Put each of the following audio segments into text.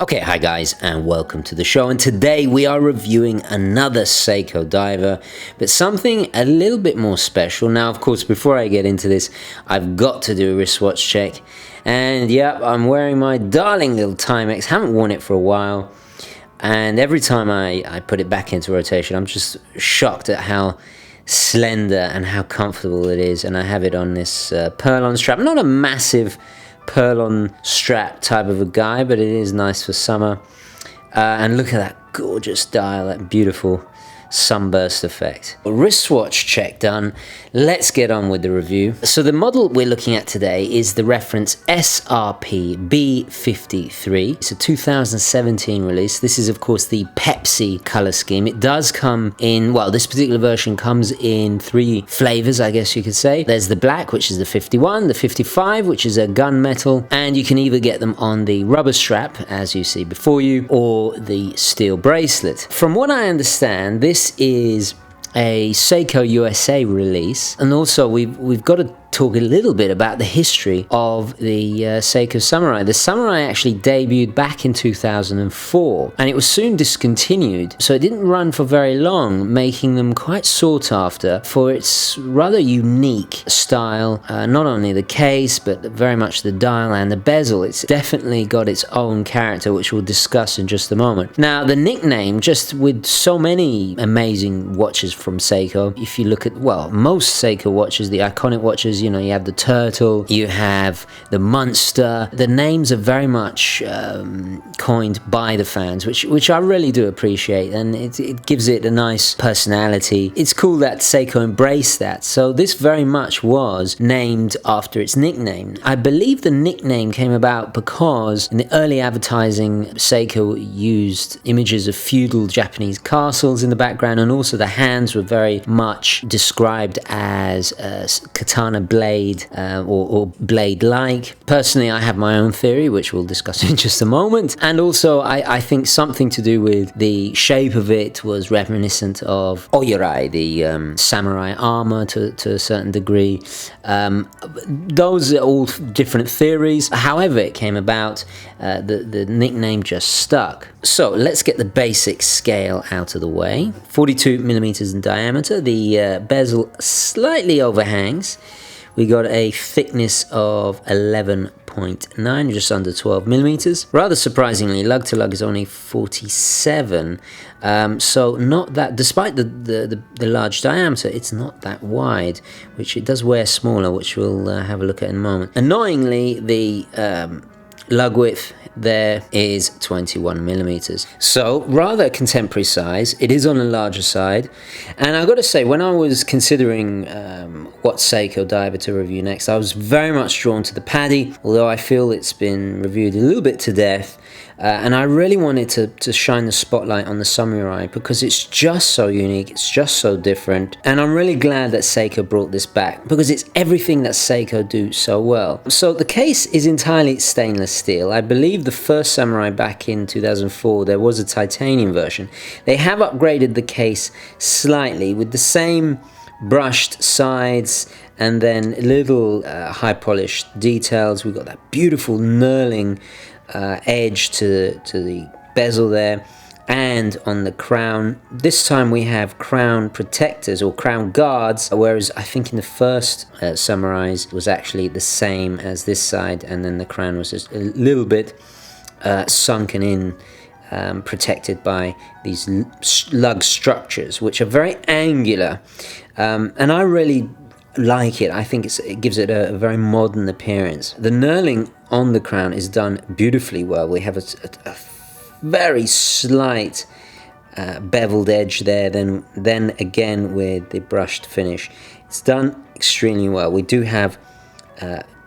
Okay, hi guys, and welcome to the show. And today we are reviewing another Seiko diver, but something a little bit more special. Now, of course, before I get into this, I've got to do a wristwatch check. And yep, I'm wearing my darling little Timex. Haven't worn it for a while. And every time I put it back into rotation, I'm just shocked at how slender and how comfortable it is. And I have it on this pearl-on strap. Not a massive pearl-on strap type of a guy, but it is nice for summer. And look at that gorgeous dial, that beautiful sunburst effect. Wristwatch check done. Let's get on with the review. So the model we're looking at today is the reference SRPB53. It's a 2017 release. This is of course the Pepsi color scheme. It does come in, well, this particular version comes in 3 flavors, I guess you could say. There's the black, which is the 51, the 55, which is a gunmetal, and you can either get them on the rubber strap, as you see before you, or the steel bracelet. From what I understand, this is a Seiko USA release, and also we've got to talk a little bit about the history of the Seiko Samurai. The Samurai actually debuted back in 2004, and it was soon discontinued, so it didn't run for very long, making them quite sought after for its rather unique style. Not only the case, but very much the dial and the bezel. It's definitely got its own character, which we'll discuss in just a moment. Now, the nickname, just with so many amazing watches from Seiko, if you look at, well, most Seiko watches, the iconic watches, you know, you have the Turtle, you have the Monster. The names are very much coined by the fans, which I really do appreciate, and it gives it a nice personality. It's cool that Seiko embraced that. So this very much was named after its nickname. I believe the nickname came about because in the early advertising, Seiko used images of feudal Japanese castles in the background, and also the hands were very much described as katana blade or blade-like. Personally, I have my own theory, which we'll discuss in just a moment. And also, I think something to do with the shape of it was reminiscent of Oyorai, the samurai armor to a certain degree. Those are all different theories. However it came about, the nickname just stuck. So let's get the basic scale out of the way. 42 millimeters in diameter. The bezel slightly overhangs. We got a thickness of 11.9, just under 12 millimeters. Rather surprisingly, lug to lug is only 47, so not that. Despite the large diameter, it's not that wide, which it does wear smaller, which we'll have a look at in a moment. Annoyingly, the lug width there is 21 millimeters, so rather contemporary size. It is on the larger side, and I've got to say, when I was considering what Seiko diver to review next, I was very much drawn to the PADI, although I feel it's been reviewed a little bit to death. And I really wanted to shine the spotlight on the Samurai because it's just so unique, it's just so different, and I'm really glad that Seiko brought this back because it's everything that Seiko do so well. So the case is entirely stainless steel. I believe the first Samurai back in 2004, there was a titanium version. They have upgraded the case slightly with the same brushed sides and then little high polished details. We've got that beautiful knurling edge to the bezel there, and on the crown this time we have crown protectors or crown guards, whereas I think in the first Samurais was actually the same as this side, and then the crown was just a little bit sunken in, protected by these lug structures, which are very angular, and I really like it. I think it gives it a very modern appearance. The knurling on the crown is done beautifully well. We have a very slight beveled edge there, then again with the brushed finish. It's done extremely well. We do have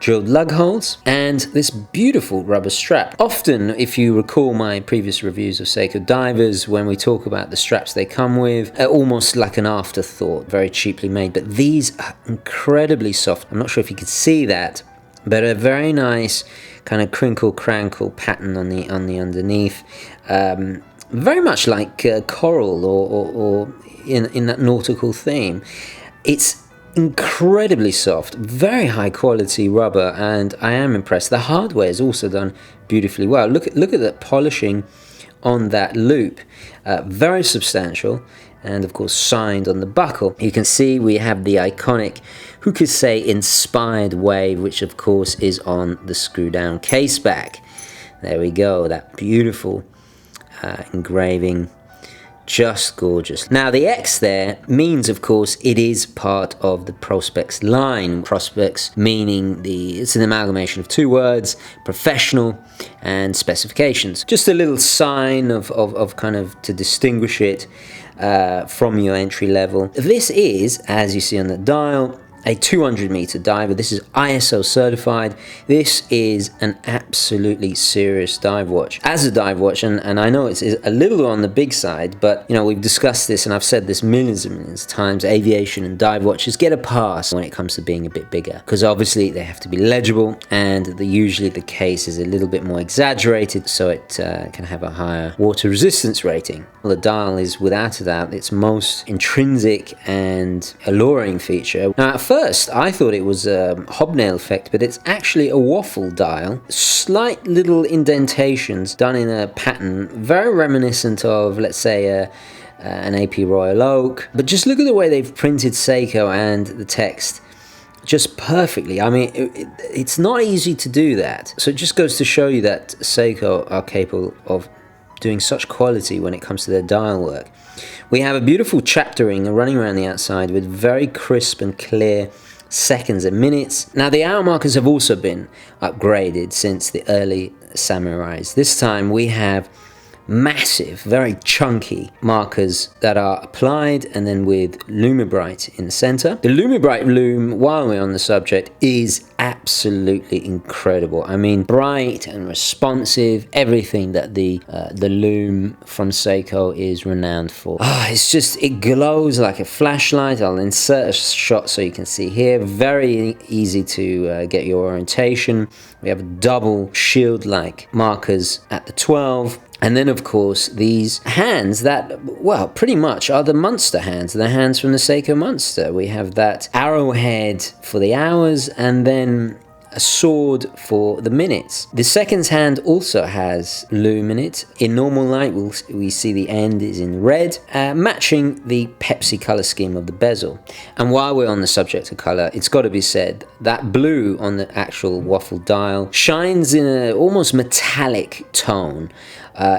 drilled lug holes and this beautiful rubber strap. Often, if you recall my previous reviews of Seiko divers, when we talk about the straps they come with, almost like an afterthought, very cheaply made, but these are incredibly soft. I'm not sure if you could see that, but a very nice kind of crinkle crankle pattern on the underneath, very much like coral or in that nautical theme. It's incredibly soft, very high quality rubber, and I am impressed. The hardware is also done beautifully well. Look at the polishing on that loop, very substantial, and of course signed on the buckle. You can see we have the iconic, who could say, inspired wave, which of course is on the screw down case back. There we go, that beautiful engraving, just gorgeous. Now the X there means, of course, it is part of the Prospex line. Prospex meaning it's an amalgamation of two words, professional and specifications. Just a little sign of kind of to distinguish it from your entry level. This is, as you see on the dial, a 200 meter diver. This is ISO certified. This is an absolutely serious dive watch. As a dive watch, and I know it's a little on the big side, but you know, we've discussed this and I've said this millions and millions of times, aviation and dive watches get a pass when it comes to being a bit bigger, because obviously they have to be legible, and usually the case is a little bit more exaggerated, so it can have a higher water resistance rating. Well, the dial is without a doubt its most intrinsic and alluring feature. Now at first I thought it was a hobnail effect, but it's actually a waffle dial. Slight little indentations done in a pattern very reminiscent of, let's say, an AP Royal Oak. But just look at the way they've printed Seiko and the text just perfectly. I mean, it's not easy to do that. So it just goes to show you that Seiko are capable of doing such quality when it comes to their dial work. We have a beautiful chaptering running around the outside with very crisp and clear seconds and minutes. Now the hour markers have also been upgraded since the early Samurais. This time we have massive, very chunky markers that are applied, and then with Lumibright in the center. The Lumibright loom, while we're on the subject, is absolutely incredible. I mean, bright and responsive, everything that the loom from Seiko is renowned for. It's just, it glows like a flashlight. I'll insert a shot so you can see here. Very easy to get your orientation. We have double shield-like markers at the 12. And then, of course, these hands that, well, pretty much are the Monster hands, the hands from the Seiko Monster. We have that arrowhead for the hours, and then a sword for the minutes. The seconds hand also has loom in it. In normal light, we see the end is in red, matching the Pepsi color scheme of the bezel. And while we're on the subject of color, it's got to be said that blue on the actual waffle dial shines in an almost metallic tone.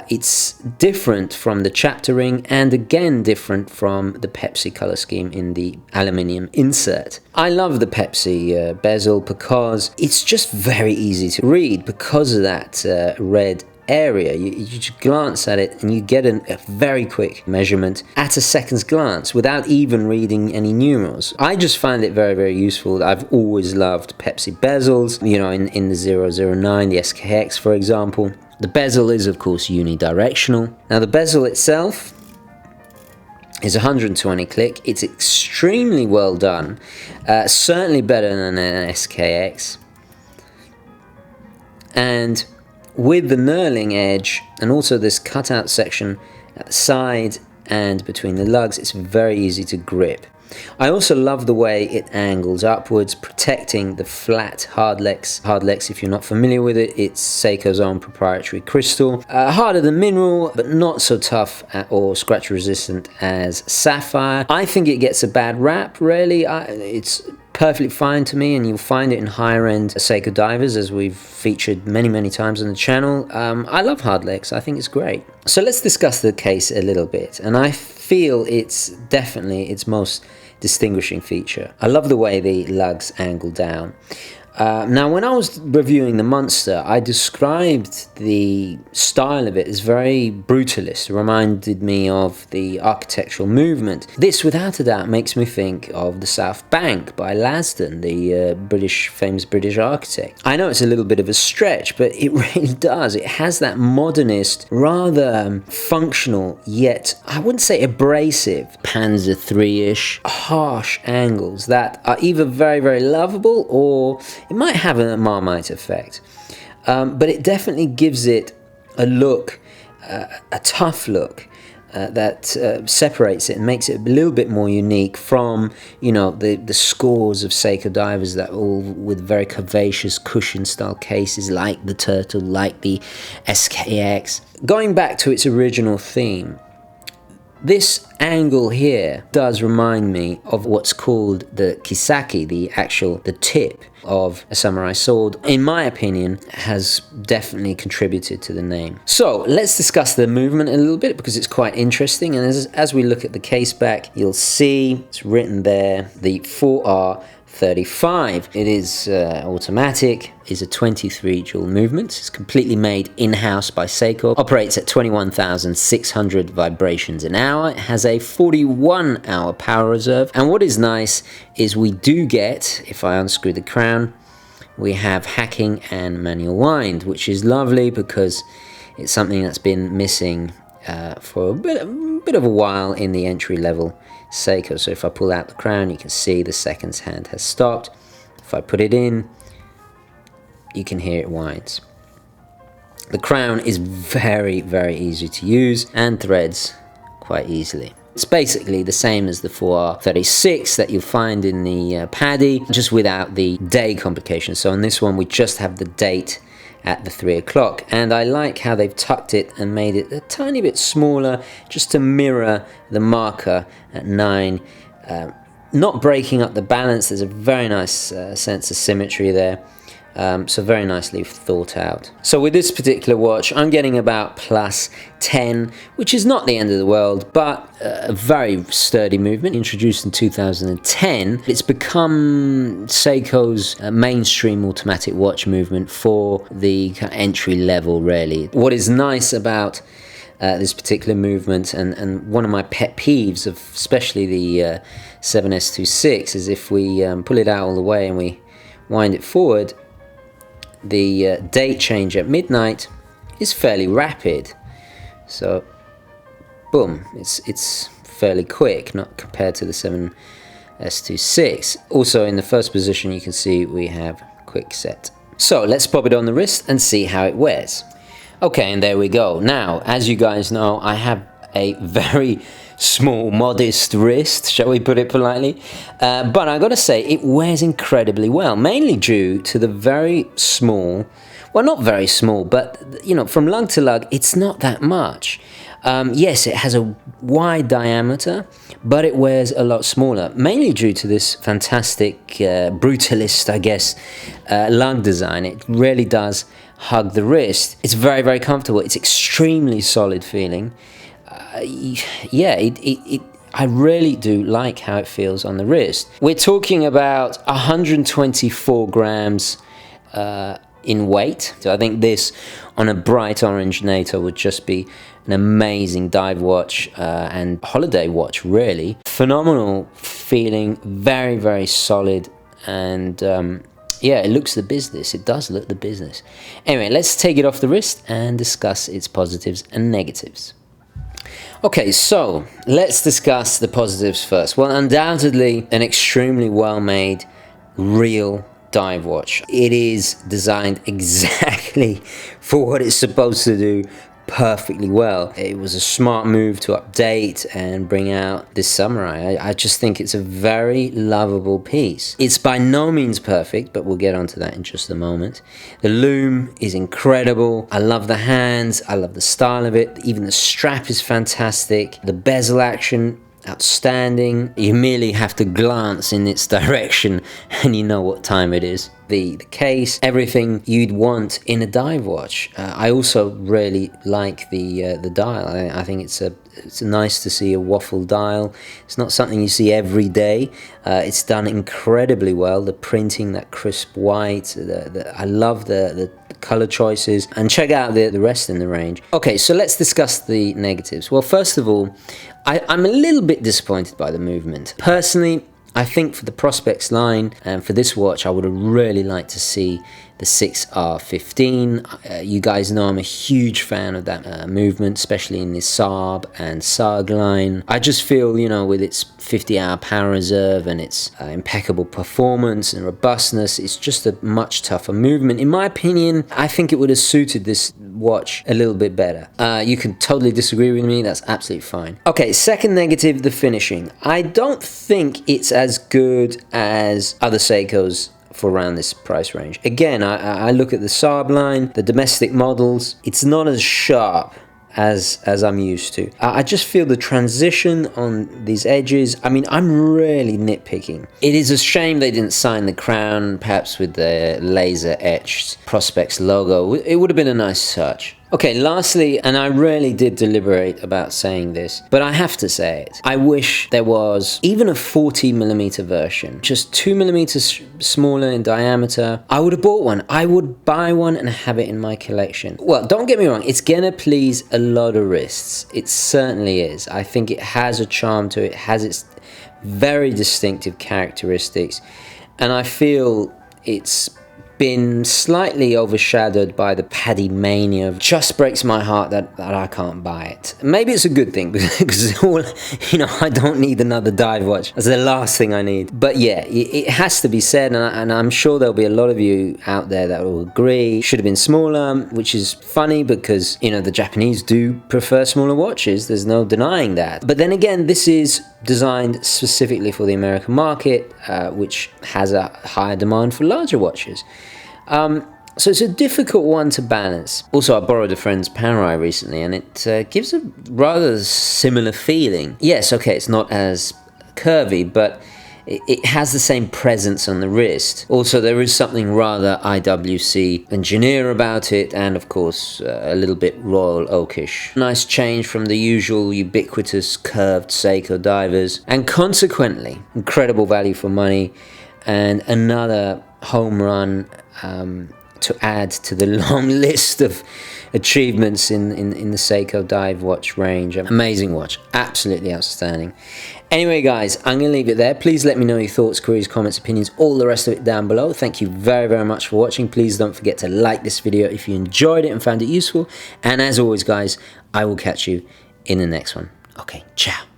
It's different from the chapter ring, and again different from the Pepsi color scheme in the aluminium insert. I love the Pepsi bezel because it's just very easy to read because of that red area. You just glance at it and you get a very quick measurement at a second's glance without even reading any numerals. I just find it very, very useful. I've always loved Pepsi bezels, you know, in the 009, the SKX, for example. The bezel is, of course, unidirectional. Now, the bezel itself is 120 click. It's extremely well done. Certainly better than an SKX. And with the knurling edge and also this cutout section at the side and between the lugs, it's very easy to grip. I also love the way it angles upwards, protecting the flat hardlex. Hardlex, if you're not familiar with it, it's Seiko's own proprietary crystal. Harder than mineral, but not so tough or scratch resistant as sapphire. I think it gets a bad rap, really. It's perfectly fine to me, and you'll find it in higher end Seiko divers, as we've featured many, many times on the channel. I love hardlex. I think it's great. So let's discuss the case a little bit, and I feel it's definitely its most distinguishing feature. I love the way the lugs angle down. Now, when I was reviewing the Monster, I described the style of it as very brutalist. It reminded me of the architectural movement. This, without a doubt, makes me think of the South Bank by Lasdun, the famous British architect. I know it's a little bit of a stretch, but it really does. It has that modernist, rather functional, yet I wouldn't say abrasive, Panzer III-ish, harsh angles that are either very, very lovable, or it might have a Marmite effect, but it definitely gives it a look, a tough look, separates it and makes it a little bit more unique from, you know, the scores of Seiko divers that all with very curvaceous cushion style cases like the Turtle, like the SKX. Going back to its original theme, this angle here does remind me of what's called the kisaki, the tip of a samurai sword. In my opinion, has definitely contributed to the name. So let's discuss the movement a little bit because it's quite interesting. And as we look at the case back, you'll see it's written there, the 4R35. It is automatic, is a 23 dual movement. It's completely made in-house by Seiko, operates at 21,600 vibrations an hour. It has a 41-hour power reserve. And what is nice is we do get, if I unscrew the crown, we have hacking and manual wind, which is lovely because it's something that's been missing for a bit of a while in the entry-level Seiko. So if I pull out the crown, you can see the seconds hand has stopped. If I put it in, you can hear it winds. The crown is very, very easy to use and threads quite easily. It's basically the same as the 4R36 that you'll find in the PADI, just without the day complication. So on this one, we just have the date at the 3 o'clock, and I like how they've tucked it and made it a tiny bit smaller just to mirror the marker at 9, not breaking up the balance. There's a very nice sense of symmetry there. So very nicely thought out. So with this particular watch, I'm getting about +10, which is not the end of the world, but a very sturdy movement. Introduced in 2010, it's become Seiko's mainstream automatic watch movement for the entry level, really. What is nice about this particular movement, and one of my pet peeves of especially the 7S26, is if we pull it out all the way and we wind it forward, the date change at midnight is fairly rapid. So boom, it's fairly quick, not compared to the 7S26. Also in the first position you can see we have quick set. So let's pop it on the wrist and see how it wears. Okay, and there we go. Now, as you guys know, I have a very small, modest wrist, shall we put it politely, but I gotta say it wears incredibly well, mainly due to the very small, well, not very small, but you know, from lug to lug it's not that much. Yes, it has a wide diameter, but it wears a lot smaller, mainly due to this fantastic brutalist, I guess, lug design. It really does hug the wrist. It's very, very comfortable. It's extremely solid feeling. Yeah, I really do like how it feels on the wrist. We're talking about 124 grams in weight. So I think this on a bright orange NATO would just be an amazing dive watch and holiday watch, really. Phenomenal feeling, very, very solid, and yeah, it looks the business. It does look the business. Anyway, let's take it off the wrist and discuss its positives and negatives. Okay, so let's discuss the positives first. Well, undoubtedly an extremely well-made, real dive watch. It is designed exactly for what it's supposed to do perfectly well. It was a smart move to update and bring out this Samurai. I just think it's a very lovable piece. It's by no means perfect, but we'll get onto that in just a moment. The loom is incredible. I love the hands. I love the style of it. Even the strap is fantastic. The bezel action, outstanding. You merely have to glance in its direction and you know what time it is. The case, everything you'd want in a dive watch. I also really like the dial. I think it's nice to see a waffle dial. It's not something you see every day. It's done incredibly well. The printing, that crisp white. I love the color choices. And check out the rest in the range. Okay, so let's discuss the negatives. Well, first of all, I'm a little bit disappointed by the movement. Personally, I think for the Prospex line and for this watch, I would have really liked to see the 6R15. You guys know I'm a huge fan of that movement, especially in the Saab and SAG line. I just feel, you know, with its 50-hour power reserve and its impeccable performance and robustness, it's just a much tougher movement. In my opinion, I think it would have suited this watch a little bit better. You can totally disagree with me, that's absolutely fine. Okay, second negative, the finishing. I don't think it's as good as other Seikos for around this price range. Again, I look at the Saab line, the domestic models, it's not as sharp as I'm used to. I just feel the transition on these edges, I mean, I'm really nitpicking. It is a shame they didn't sign the crown, perhaps with the laser etched Prospex logo. It would have been a nice touch. Okay, lastly, and I really did deliberate about saying this, but I have to say it. I wish there was even a 40mm version, just 2mm smaller in diameter. I would have bought one. I would buy one and have it in my collection. Well, don't get me wrong, it's gonna please a lot of wrists. It certainly is. I think it has a charm to it, has its very distinctive characteristics, and I feel it's been slightly overshadowed by the PADI mania. Just breaks my heart that I can't buy it. Maybe it's a good thing because all, you know, I don't need another dive watch. That's the last thing I need. But yeah, it has to be said, and I'm sure there'll be a lot of you out there that will agree. Should have been smaller, which is funny because, you know, the Japanese do prefer smaller watches. There's no denying that. But then again, this is designed specifically for the American market, which has a higher demand for larger watches. So it's a difficult one to balance. Also, I borrowed a friend's Panerai recently, and it gives a rather similar feeling. Yes, okay, it's not as curvy, but it has the same presence on the wrist. Also, there is something rather IWC Ingenieur about it, and of course, a little bit Royal Oakish. Nice change from the usual ubiquitous curved Seiko divers, and consequently, incredible value for money, and another home run to add to the long list of achievements in the Seiko dive watch range. Amazing watch, absolutely outstanding. Anyway guys, I'm going to leave it there. Please let me know your thoughts, queries, comments, opinions, all the rest of it down below. Thank you very, very much for watching. Please don't forget to like this video if you enjoyed it and found it useful. And as always guys, I will catch you in the next one. Okay, ciao.